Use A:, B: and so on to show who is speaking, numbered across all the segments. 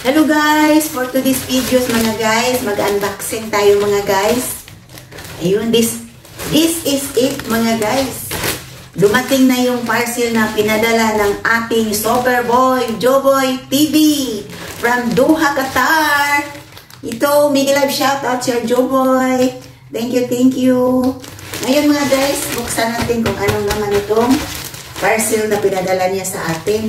A: Hello guys! For today's videos mga guys, mag-unboxing tayo mga guys. Ayun, this is it mga guys. Dumating na yung parcel na pinadala ng ating Superboy Joboy TV from Doha, Qatar. Ito, big love shoutout Sir Joboy. Thank you. Ngayon mga guys, buksan natin kung anong naman itong parcel na pinadala niya sa atin.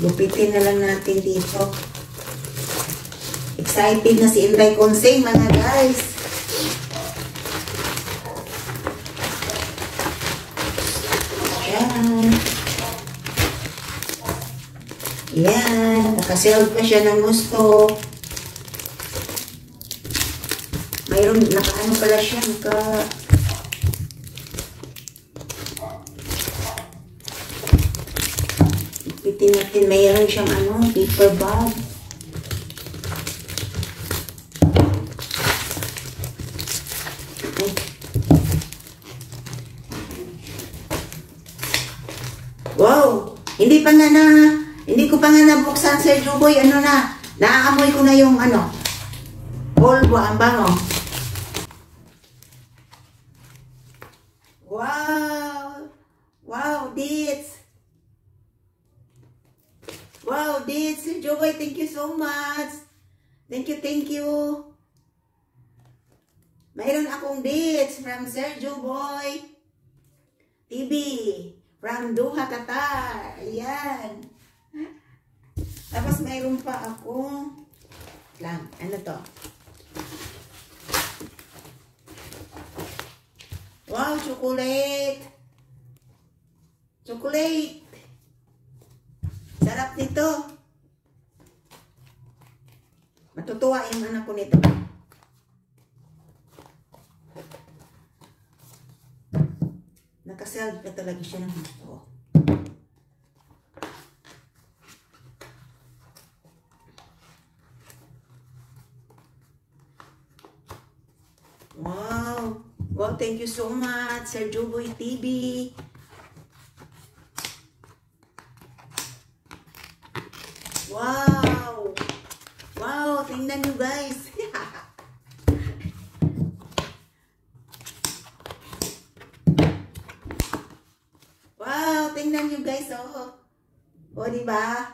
A: Lupitin na lang natin dito. Excited na si Inday Conseng mga guys. Yan. Nakasealed pa siya ng gusto. Mayroon, nakaano pala siya. Lupitin natin. Mayroon siyang paper bag. Wow! Hindi ko pa nga nabuksan, Sir Joboy. Naaamoy ko na yung polvo, ang bango. Wow! Wow, Dits! Wow, Dits! Sir Joboy, thank you so much. Thank you. Mayroon akong Dits from Sir Joboy TV. From Doha, Qatar. Ayan. Tapos mayroon pa ako. Lang. Ano to? Wow, chocolate. Chocolate. Sarap nito. Matutuwa yung anak ko nito. Nakasealed pa talaga siya ng gusto. Wow! Wow, thank you so much, Sir Joboy TV. Wow! Wow, tingnan nyo guys. Tingnan nyo guys, diba?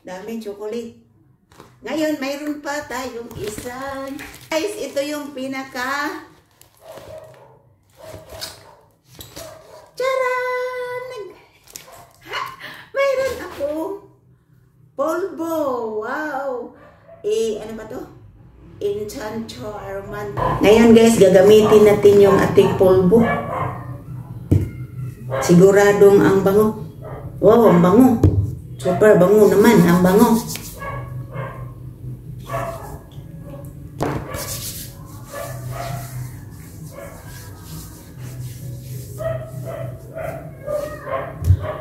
A: Daming chocolate. Ngayon, mayroon pa tayong isa. Guys, ito yung pinaka... Charan! Mayroon akong polvo. Wow! Ano ba to? Enchantrement. Ngayon guys, gagamitin natin yung ating polvo. Siguradong ang bango. Wow, ang bango. Super bango naman, ang bango.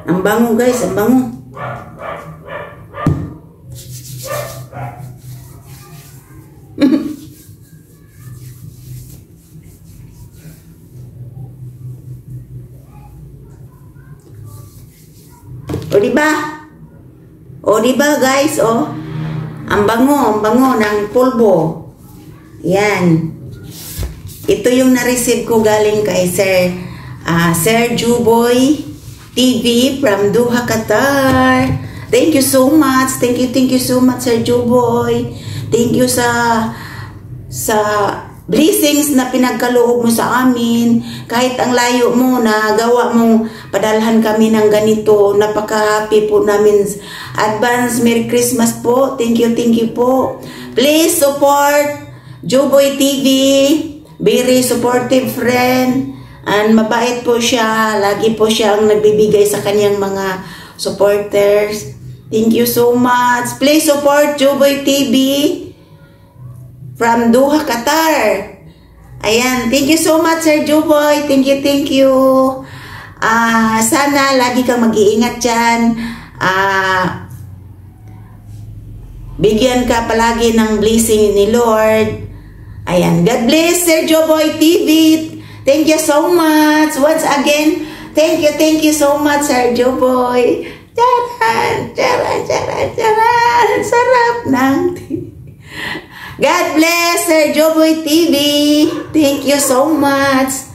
A: Ang bango guys, ang bango. O diba guys, ang bango ng polvo. Yan. Ito yung na-receive ko galing kay Sir Joboy TV from Doha, Qatar. Thank you so much. Thank you so much, Sir Joboy. Thank you sa blessings na pinagkaloob mo sa amin. Kahit ang layo mo na gawa mong padalhan kami ng ganito. Napaka-happy po namin. Advance Merry Christmas po. Thank you po. Please support Joboy TV. Very supportive friend. And mabait po siya. Lagi po siya ang nagbibigay sa kanyang mga supporters. Thank you so much. Please support Joboy TV. From Doha, Qatar. Ayan. Thank you so much, Sir Joboy. Thank you. Sana lagi kang mag-iingat dyan. Bigyan ka palagi ng blessing ni Lord. Ayan. God bless, Sir Joboy TV. Thank you so much. Once again, thank you so much, Sir Joboy. Charan, charan, charan, charan. Sarap ng God bless, Sir Joboy TV. Thank you so much.